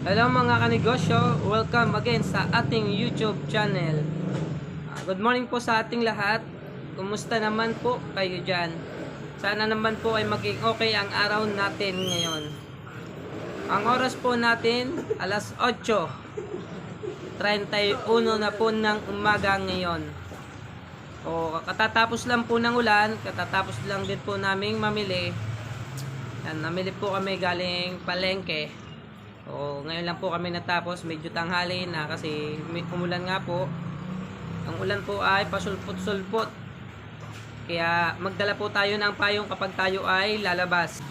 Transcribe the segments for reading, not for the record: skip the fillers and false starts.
Hello mga kanegosyo, welcome again sa ating YouTube channel. Good morning po sa ating lahat. Kumusta naman po kayo dyan? Sana naman po ay maging okay ang araw natin ngayon. Ang oras po natin, alas 8:31 na po ng umaga ngayon. Katatapos lang po ng ulan, katatapos lang din po naming mamili. Namili po kami galing palengke. Ngayon lang po kami natapos, medyo tanghali na kasi may umulan nga po. Ang ulan po ay pasulpot-sulpot. Kaya magdala po tayo ng payong kapag tayo ay lalabas.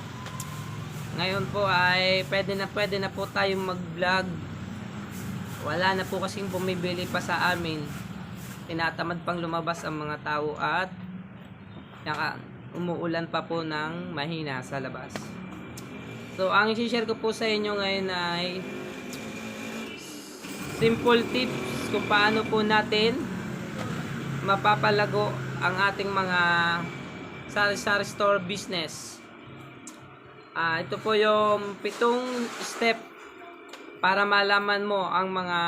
Ngayon po ay pwede na po tayong mag-vlog. Wala na po kasing bumibili pa sa amin. Tinatamad pang lumabas ang mga tao at umuulan pa po ng mahina sa labas. So, ang i-share ko po sa inyo ngayon ay simple tips kung paano po natin mapapalago ang ating mga sari-sari store business. Ito po yung 7 step para malaman mo ang mga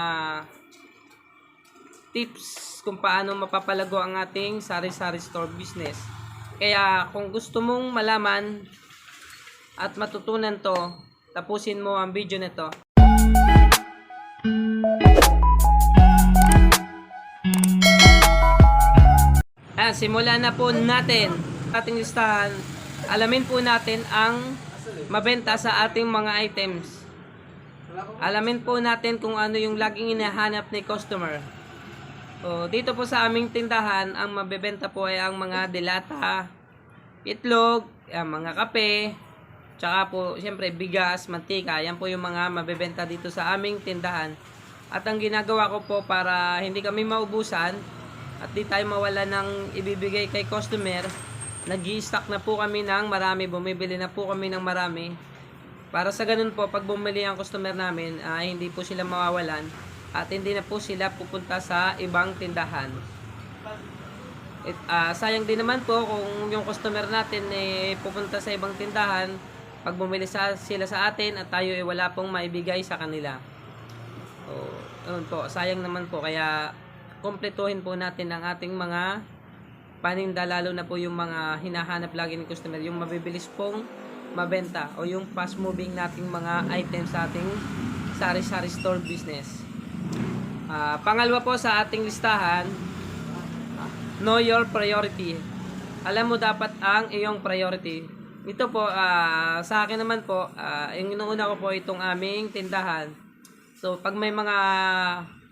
tips kung paano mapapalago ang ating sari-sari store business. Kaya kung gusto mong malaman at matutunan to, tapusin mo ang video nito. Simulan na po natin ating listahan. Alamin po natin ang mabenta sa ating mga items. Alamin po natin kung ano yung laging hinahanap ni customer. Dito po sa aming tindahan, ang mabebenta po ay ang mga delata, itlog, mga kape, tsaka po siyempre bigas, mantika. Yan po yung mga mabebenta dito sa aming tindahan. At ang ginagawa ko po para hindi kami maubusan at di tayo mawala ng ibibigay kay customer, nag-i-stock na po kami ng marami, bumibili na po kami ng marami. Para sa ganun po, pag bumili ang customer namin, hindi po sila mawawalan at hindi na po sila pupunta sa ibang tindahan. Sayang din naman po kung yung customer natin pupunta sa ibang tindahan, pag bumili sila sa atin at tayo wala pong maibigay sa kanila. Yun po, sayang naman po. Kaya kumpletuhin po natin ang ating mga paninda, lalo na po yung mga hinahanap lagi ng customer, yung mabibilis pong mabenta o yung fast moving nating mga items sa ating sari-sari store business. Pangalawa po sa ating listahan, know your priority. Alam mo dapat ang iyong priority. Ito po, sa akin naman po, yung inuuna ko po itong aming tindahan. So, pag may mga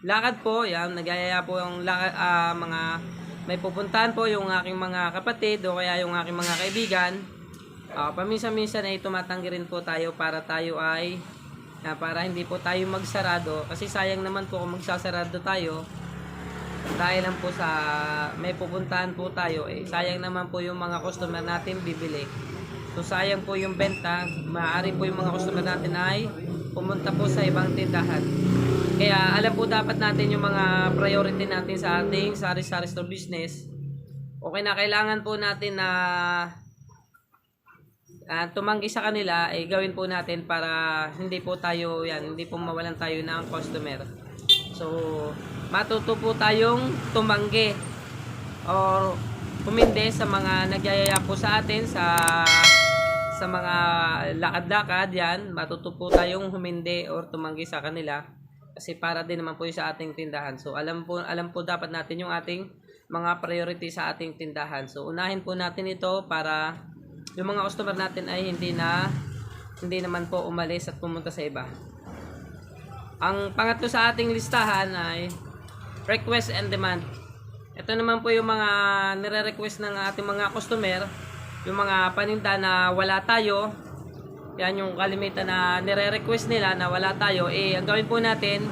lakad po, yan, nagyayaya po yung lakad, mga may pupuntahan po yung aking mga kapatid o kaya yung aking mga kaibigan. Paminsan-minsan ay tumatanggi rin po tayo para tayo ay para hindi po tayo magsarado, kasi sayang naman po kung magsasarado tayo dahil lang po sa may pupuntahan po tayo, sayang naman po yung mga customer natin bibili. So sayang po yung benta, maaari po yung mga customer natin ay pumunta po sa ibang tindahan. Kaya alam po dapat natin yung mga priority natin sa ating sari-sari store business. Okay na, kailangan po natin na tumanggi sa kanila, gawin po natin para hindi po tayo hindi po mawalan tayo ng customer. So matuto po tayong tumanggi or humindi sa mga nagyayaya po sa atin sa mga lakad-lakad. Yan, matuto po tayong humindi or tumanggi sa kanila kasi para din naman po yung sa ating tindahan. So alam po dapat natin yung ating mga priority sa ating tindahan. So unahin po natin ito para yung mga customer natin ay hindi naman po umalis at pumunta sa iba. Ang pangatlo sa ating listahan ay request and demand. Ito naman po yung mga nire-request ng ating mga customer, yung mga paninda na wala tayo. Yan yung kalimitan na nire-request nila na wala tayo. Ang gawin po natin,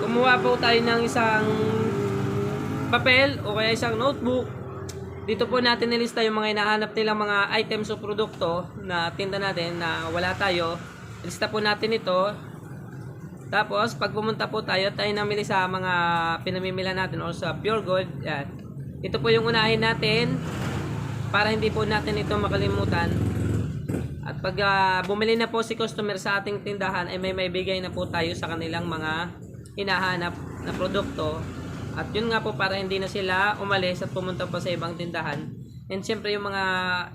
kumuha po tayo ng isang papel o kaya isang notebook. Dito po natin nilista yung mga hinahanap nilang mga items o produkto na tinda natin na wala tayo. Lista po natin ito. Tapos, pag pumunta po tayo namili sa mga pinamimila natin o sa Pure Gold, yan. Ito po yung unahin natin para hindi po natin ito makalimutan. At pag bumili na po si customer sa ating tindahan, ay may maibigay na po tayo sa kanilang mga hinahanap na produkto. At yun nga po, para hindi na sila umalis at pumunta pa sa ibang tindahan. And siyempre yung mga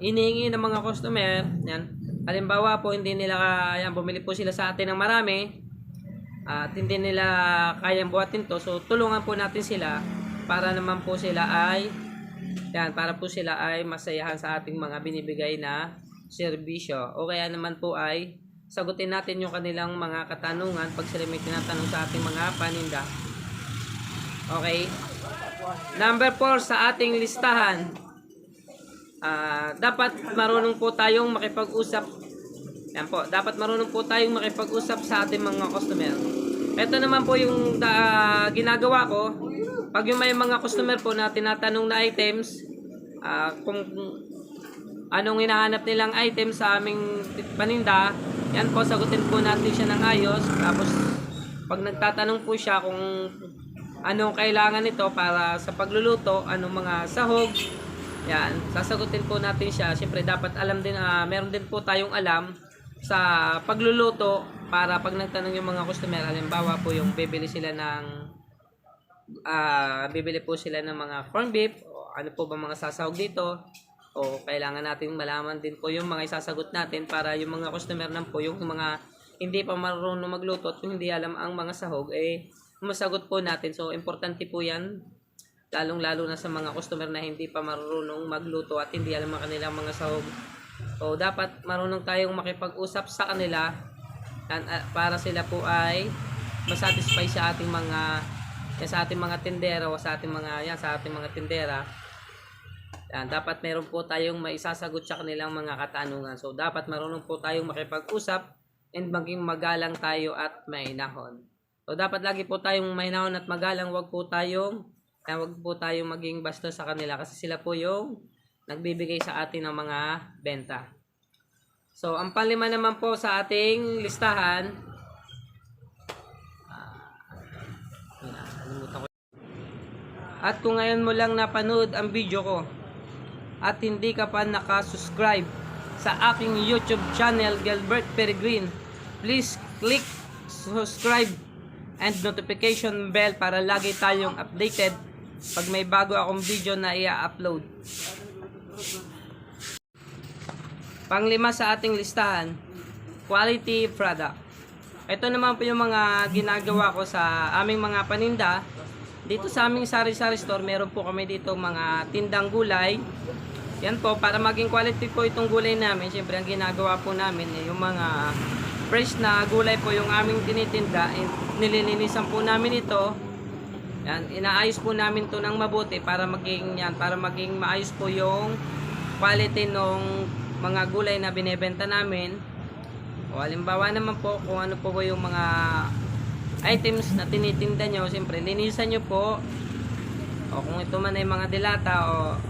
hinihingi ng mga customer, yan, halimbawa po hindi nila yan, bumili po sila sa atin ng marami at hindi nila kayang buhatin to, so tulungan po natin sila para naman po sila ay yan, para po sila ay masayahan sa ating mga binibigay na serbisyo, o kaya naman po ay sagutin natin yung kanilang mga katanungan pag sila may tinatanong sa ating mga paninda. Okay, number 4 sa ating listahan, dapat marunong po tayong makipag-usap. Yan po, dapat marunong po tayong makipag-usap sa ating mga customer. Ito naman po yung ginagawa ko. Pag yung may mga customer po na tinatanong na items, kung anong hinahanap nilang item sa aming paninda, yan po, sagutin po natin siya ng ayos. Tapos, pag nagtatanong po siya kung anong kailangan nito para sa pagluluto, anong mga sahog, yan, sasagutin po natin siya. Siyempre, dapat alam din, meron din po tayong alam sa pagluluto para pag nagtanong yung mga customer, halimbawa po yung bibili po sila ng mga corned beef, o ano po ba mga sasahog dito, o kailangan natin malaman din po yung mga isasagot natin para yung mga customer naman po, yung mga hindi pa marunong magluto at yung hindi alam ang mga sahog, masagot po natin. So, importante po yan, lalong-lalo na sa mga customer na hindi pa marunong magluto at hindi alam ang kanilang mga sahog. So, dapat marunong tayong makipag-usap sa kanila para sila po ay masatisfy sa ating mga tindera o sa ating mga tindera. Yan, dapat meron po tayong maisasagot sa kanilang mga katanungan. So, dapat marunong po tayong makipag-usap and maging magalang tayo at mainahon. So, dapat lagi po tayong mainahon at magalang, wag po tayong maging bastos sa kanila kasi sila po yung nagbibigay sa atin ng mga benta. So, ang panglima naman po sa ating listahan, at kung ngayon mo lang napanood ang video ko at hindi ka pa nakasubscribe sa aking YouTube channel, Gilbert Peregrine, please click subscribe and notification bell para lagi tayong updated pag may bago akong video na i-upload. Panglima sa ating listahan, quality product. Ito naman po yung mga ginagawa ko sa aming mga paninda. Dito sa aming sari-sari store, meron po kami dito mga tindang gulay. Yan po, para maging quality po itong gulay namin, siyempre ang ginagawa po namin yung mga fresh na gulay po yung aming tinitinda. Nililinisan po namin ito. Yan, inaayos po namin to ng mabuti para maging maayos po yung quality ng mga gulay na binebenta namin. O halimbawa naman po kung ano po yung mga items na tinitinda nyo, siyempre linisan nyo po. O kung ito man ay mga dilata,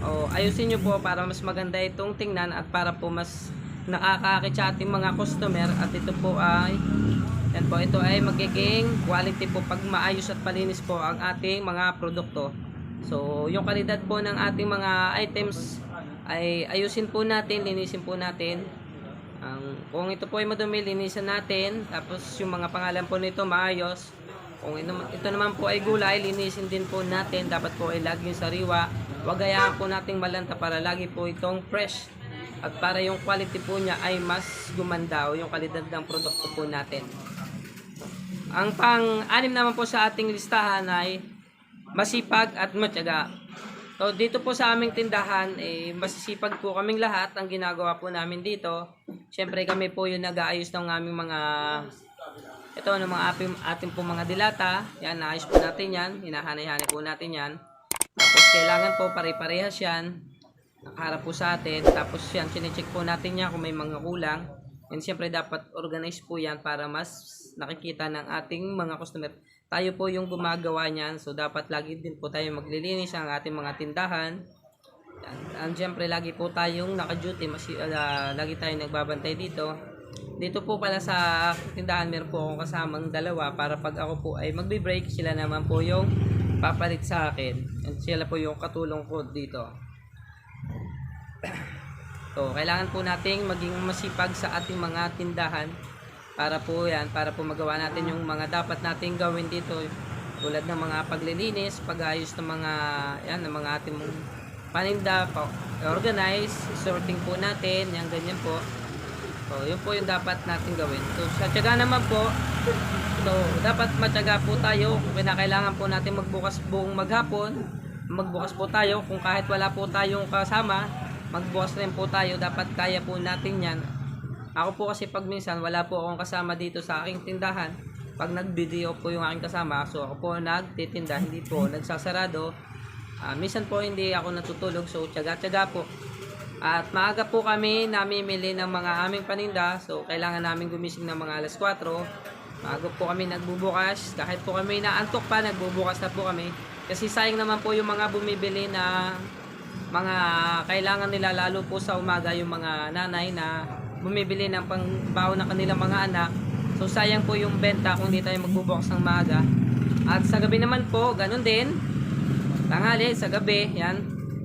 o ayusin nyo po para mas maganda itong tingnan at para po mas nakakakit sa ating mga customer. At ito po ay ito ay magiging quality po pag maayos at palinis po ang ating mga produkto. So, yung kalidad po ng ating mga items ay ayusin po natin, linisin po natin. Kung ito po ay madumi, linisan natin. Tapos yung mga pangalan po nito maayos. Kung ito naman po ay gulay, linisin din po natin. Dapat po ay laging sariwa. Huwag hayaan po nating malanta para lagi po itong fresh. At para yung quality po niya ay mas gumanda o yung kalidad ng produkto po natin. Ang pang-anim naman po sa ating listahan ay masipag at matyaga. So dito po sa aming tindahan, masisipag po kaming lahat. Ang ginagawa po namin dito, syempre kami po yung nag-aayos ng aming mga ating po mga dilata. Yan, naayos po natin yan, hinahanay-hanay po natin yan. Tapos kailangan po pare-parehas yan, nakaharap po sa atin. Tapos yan, chinecheck po natin yan kung may mga kulang. And siyempre dapat organize po yan para mas nakikita ng ating mga customer. Tayo po yung gumagawa niyan. So dapat lagi din po tayo maglilinis ang ating mga tindahan. And siyempre lagi po tayong naka-duty. Lagi tayong nagbabantay dito. Dito po pala sa tindahan meron po akong kasamang dalawa para pag ako po ay magbe-break, sila naman po yung papalit sa akin. And sila po yung katulong ko dito. So, kailangan po nating maging masipag sa ating mga tindahan para po magawa natin yung mga dapat nating gawin dito. Tulad ng mga paglilinis, pag-ayos ng mga ating paninda, organize, sorting po natin, yung ganyan po. So, yun po yung dapat natin gawin. So, sa tiyaga naman po, so, dapat matyaga po tayo. Kung kailangan po natin magbukas buong maghapon, magbukas po tayo. Kung kahit wala po tayong kasama, magbukas rin po tayo. Dapat kaya po natin yan. Ako po kasi pag minsan wala po akong kasama dito sa aking tindahan, pag nag-video po yung aking kasama, so ako po nagtitinda, hindi po nagsasarado. Minsan po hindi ako natutulog, so tiyaga-tiyaga po. At maaga po kami namimili ng mga aming paninda, so kailangan namin gumising ng mga alas 4. Maaga po kami nagbubukas, kahit po kami naantok pa, nagbubukas na po kami. Kasi sayang naman po yung mga bumibili na mga kailangan nila, lalo po sa umaga, yung mga nanay na bumibili ng pangbaon ng kanilang mga anak. So sayang po yung benta kung hindi tayo magbubukas ng maaga. At sa gabi naman po, ganun din. Tanghali, sa gabi, yan.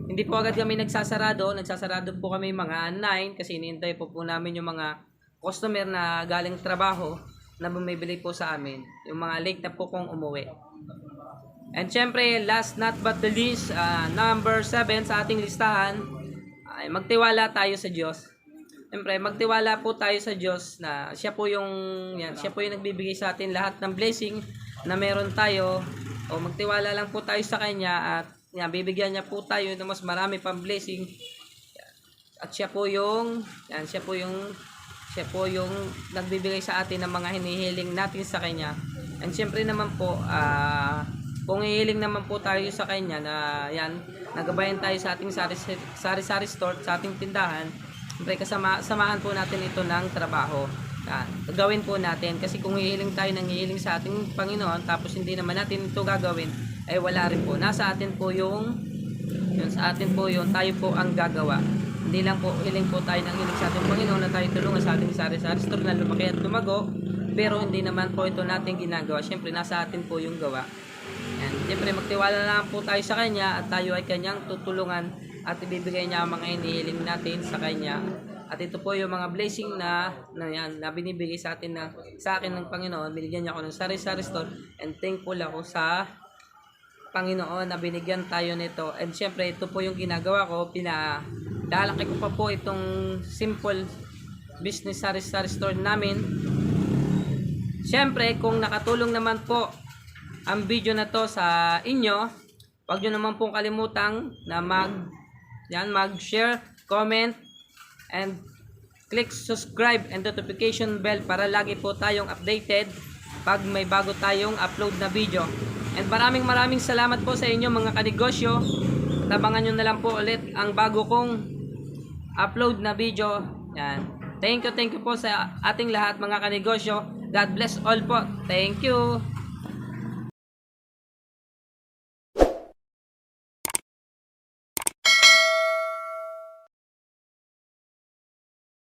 Hindi po agad kami nagsasarado. Nagsasarado po kami mga 9 kasi hinihintay po namin yung mga customer na galing trabaho na bumibili po sa amin. Yung mga late na po kung umuwi. And syempre, last not but the least, number 7 sa ating listahan, ay magtiwala tayo sa Diyos. Siyempre, magtiwala po tayo sa Diyos na siya po yung nagbibigay sa atin lahat ng blessing na meron tayo. O magtiwala lang po tayo sa Kanya at bibigyan niya po tayo ng mas marami pang blessing. At siya po yung nagbibigay sa atin ng mga hinihiling natin sa Kanya. And siyempre naman po, kung hihiling naman po tayo sa Kanya na nagabayan tayo sa ating sari-sari store, sa ating tindahan, siyempre samahan po natin ito ng trabaho. Gawin po natin kasi kung hihiling tayo ng hihiling sa ating Panginoon tapos hindi naman natin ito gagawin, ay wala rin po. Nasa atin po yun, sa atin po yun, tayo po ang gagawa. Hindi lang po hiling po tayo ng hiling sa ating Panginoon na tayo tulungan sa ating sari-sari store na lumaki at lumago, pero hindi naman po ito natin ginagawa. Siyempre nasa atin po yung gawa. And siyempre magtiwala lang po tayo sa Kanya at tayo ay Kanyang tutulungan at ibibigay niya ang mga hinihiling natin sa Kanya. At ito po yung mga blessing na binibigay sa akin ng Panginoon. Binigyan niya ako ng sari-sari store and thankful ako sa Panginoon na binigyan tayo nito. And syempre ito po yung ginagawa ko, pinadalaki ko pa po itong simple business sari-sari store namin. Syempre kung nakatulong naman po ang video na to sa inyo, huwag nyo naman pong kalimutang na mag-share, comment, and click subscribe and notification bell para lagi po tayong updated pag may bago tayong upload na video. And maraming salamat po sa inyo mga kanegosyo. Tabangan nyo na lang po ulit ang bago kong upload na video. Yan. Thank you po sa ating lahat mga kanegosyo. God bless all po. Thank you.